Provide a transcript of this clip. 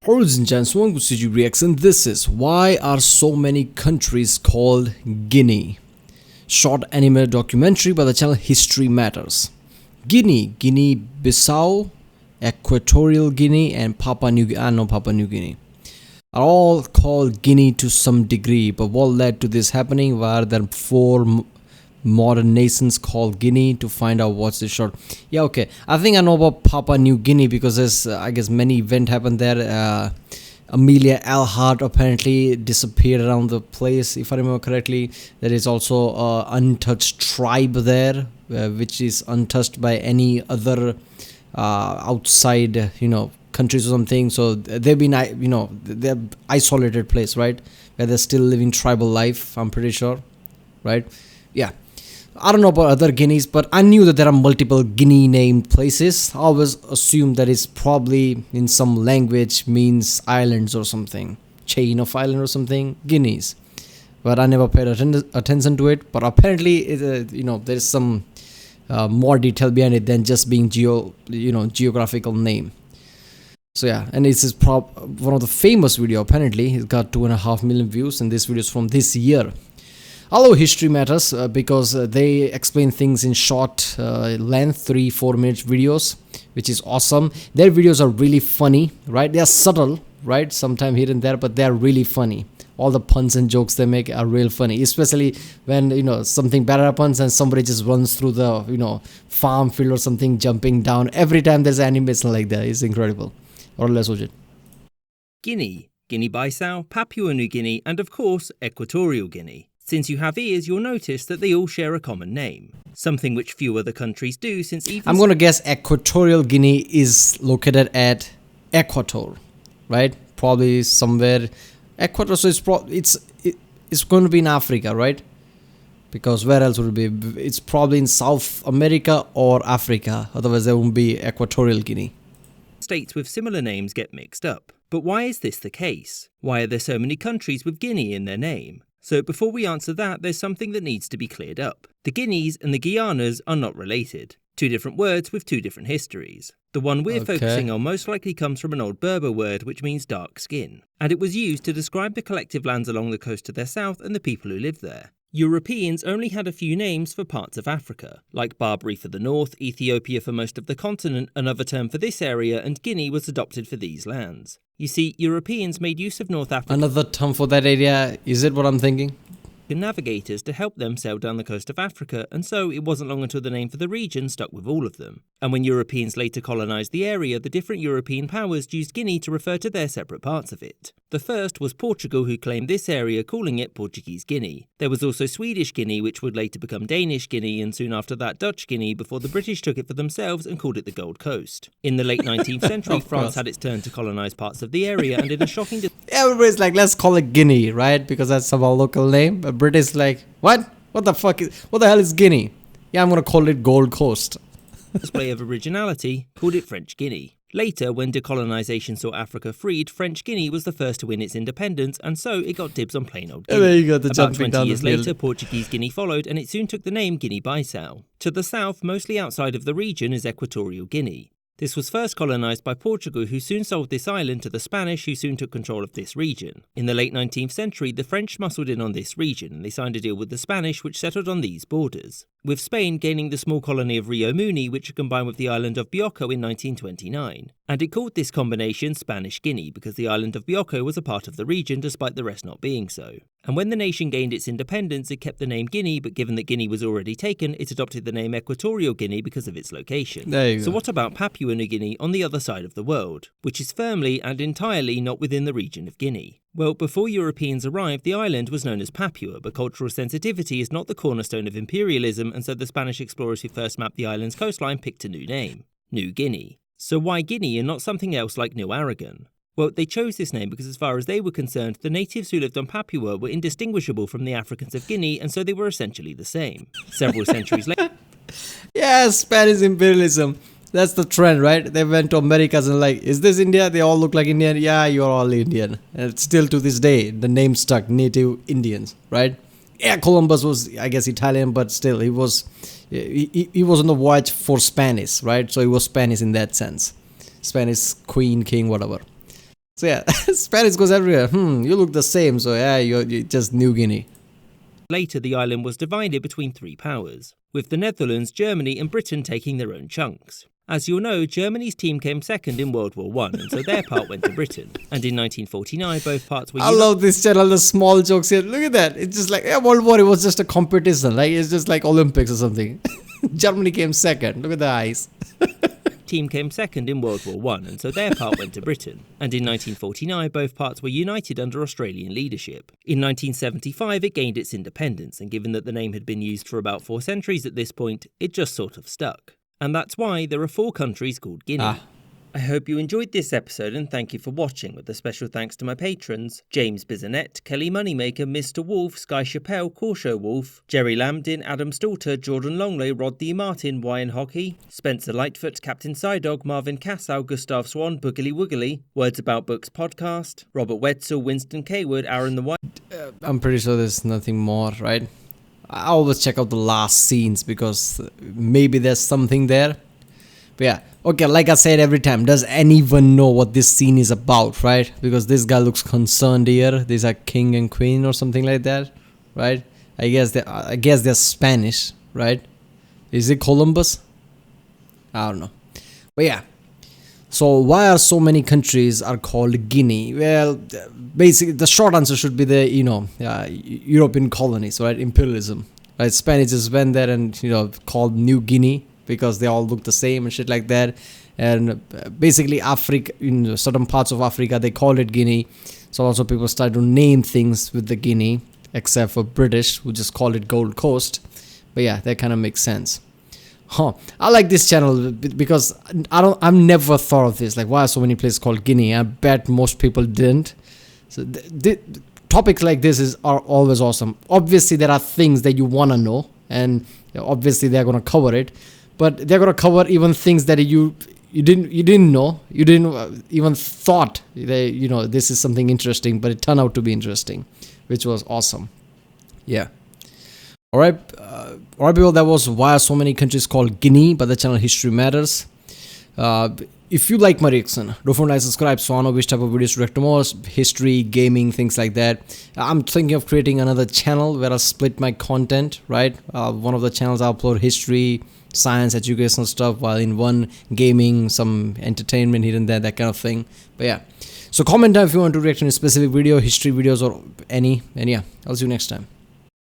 Ladies and gents, welcome to CG Reaction. This is why are so many countries called Guinea? Short anime documentary by the channel History Matters. Guinea, Guinea-Bissau, Equatorial Guinea, and Papua New Guinea are all called Guinea to some degree. But what led to this happening? Were there four modern nations called Guinea? To find out what's the short. Yeah, okay. I think I know about Papua New Guinea because there's, I guess, many events happened there. Amelia Earhart apparently disappeared around the place, if I remember correctly. There is also untouched tribe there, which is untouched by any other outside, countries or something. So they've been, they're isolated place, right? Where they're still living tribal life, I'm pretty sure, right? Yeah. I don't know about other Guineas, but I knew that there are multiple Guinea named places. I always assumed that it's probably in some language means islands or something. Chain of island or something. Guineas. But I never paid attention to it. But apparently, there is some more detail behind it than just being geographical name. So yeah, and this is one of the famous video apparently. It's got 2.5 million views, and this video is from this year. Although History Matters because they explain things in short length, 3-4 minute videos, which is awesome. Their videos are really funny, right? They are subtle, right? Sometimes here and there, but they are really funny. All the puns and jokes they make are real funny, especially when something bad happens and somebody just runs through the farm field or something, jumping down. Every time there's animation like that, it's incredible. Or let's watch it. Guinea, Guinea-Bissau, Papua New Guinea, and of course Equatorial Guinea. Since you have ears, you'll notice that they all share a common name, something which few other countries do since even... I'm going to guess Equatorial Guinea is located at Equator, right? Probably somewhere... Equator, so it's going to be in Africa, right? Because where else would it be? It's probably in South America or Africa, otherwise there won't be Equatorial Guinea. States with similar names get mixed up. But why is this the case? Why are there so many countries with Guinea in their name? So before we answer that, there's something that needs to be cleared up. The Guineas and the Guianas are not related. Two different words with two different histories. The one we're focusing on most likely comes from an old Berber word which means dark skin, and it was used to describe the collective lands along the coast to their south and the people who lived there. Europeans only had a few names for parts of Africa, like Barbary for the north, Ethiopia for most of the continent, another term for this area, and Guinea was adopted for these lands. You see, Europeans made use of North Africa. Another term for that area, is it what I'm thinking? Navigators to help them sail down the coast of Africa, and so it wasn't long until the name for the region stuck with all of them. And when Europeans later colonised the area, the different European powers used Guinea to refer to their separate parts of it. The first was Portugal, who claimed this area, calling it Portuguese Guinea. There was also Swedish Guinea, which would later become Danish Guinea, and soon after that Dutch Guinea, before the British took it for themselves and called it the Gold Coast. In the late 19th century, France had its turn to colonise parts of the area, and in a shocking... Everybody's like, let's call it Guinea, right? Because that's our local name. But British like, what? What the hell is Guinea? Yeah, I'm gonna call it Gold Coast. display of originality, called it French Guinea. Later, when decolonisation saw Africa freed, French Guinea was the first to win its independence, and so it got dibs on plain old Guinea. There you go, the About jumping 20 down years the field. later, Portuguese Guinea followed, and it soon took the name Guinea-Bissau. To the south, mostly outside of the region, is Equatorial Guinea. This was first colonised by Portugal, who soon sold this island to the Spanish, who soon took control of this region. In the late 19th century, the French muscled in on this region, and they signed a deal with the Spanish, which settled on these borders, with Spain gaining the small colony of Rio Muni, which combined with the island of Bioko in 1929. And it called this combination Spanish Guinea, because the island of Bioko was a part of the region, despite the rest not being so. And when the nation gained its independence, it kept the name Guinea, but given that Guinea was already taken, it adopted the name Equatorial Guinea because of its location. There you So go. what about Papua New Guinea on the other side of the world, which is firmly and entirely not within the region of Guinea? Well, before Europeans arrived, the island was known as Papua, but cultural sensitivity is not the cornerstone of imperialism, and so the Spanish explorers who first mapped the island's coastline picked a new name, New Guinea. So why Guinea and not something else like New Aragon? Well, they chose this name because as far as they were concerned, the natives who lived on Papua were indistinguishable from the Africans of Guinea, and so they were essentially the same. Several centuries later... Yeah, Spanish imperialism. That's the trend, right? They went to Americas and like, is this India? They all look like Indian. Yeah, you're all Indian. And still to this day, the name stuck, native Indians, right? Yeah, Columbus was, I guess, Italian, but still, he was on the voyage for Spanish, right? So he was Spanish in that sense. Spanish queen, king, whatever. So yeah, Spanish goes everywhere. You look the same, so yeah, you're just New Guinea. Later, the island was divided between three powers, with the Netherlands, Germany and Britain taking their own chunks. As you'll know, Germany's team came second in World War I, and so their part went to Britain. And in 1949, both parts were I love this channel, the small jokes here. Look at that. It's just like, yeah, World War, it was just a competition. Like, it's just like Olympics or something. Germany came second. Look at the eyes. Team came second in World War I, and so their part went to Britain. And in 1949, both parts were united under Australian leadership. In 1975, it gained its independence, and given that the name had been used for about 4 centuries at this point, it just sort of stuck. And that's why there are 4 countries called Guinea. I hope you enjoyed this episode and thank you for watching, with a special thanks to my patrons: James Bizanet, Kelly Moneymaker, Mr. Wolf, Sky Chappelle, Corsho Wolf, Jerry Lambdin, Adam Stalter, Jordan Longley, Rod D. Martin, Wyan Hockey, Spencer Lightfoot, Captain Psydog, Marvin Cassow, Gustav Swan, Boogly Woogly, Words About Books Podcast, Robert Wetzel, Winston Kaywood, Aaron the White. I'm pretty sure there's nothing more, right? I always check out the last scenes because maybe there's something there. But yeah, okay, like I said every time, does anyone know what this scene is about, right? Because this guy looks concerned here. These are king and queen or something like that, right? I guess they're Spanish, right? Is it Columbus? I don't know. But yeah. So why are so many countries are called Guinea? Well, basically the short answer should be the European colonies, right? Imperialism, right? Spanish just went there and called New Guinea because they all look the same and shit like that. And basically Africa, in certain parts of Africa, they called it Guinea. So also people started to name things with the Guinea, except for British, who just called it Gold Coast. But yeah, that kind of makes sense. I like this channel because I've never thought of this. Like, why are so many places called Guinea? I bet most people didn't. So topics like this are always awesome. Obviously, there are things that you want to know, and obviously they're gonna cover it. But they're gonna cover even things that you didn't know. You didn't even thought that this is something interesting, but it turned out to be interesting, which was awesome. Yeah. All right, people, that was why are so many countries called Guinea by the channel History Matters. If you like my reaction, don't forget to subscribe so I know which type of videos to react to more: history, gaming, things like that. I'm thinking of creating another channel where I'll split my content, right? One of the channels I'll upload history, science, educational stuff, while in one gaming, some entertainment here and there, that kind of thing. But yeah, so comment down if you want to react to a specific video, history videos or any, and yeah, I'll see you next time.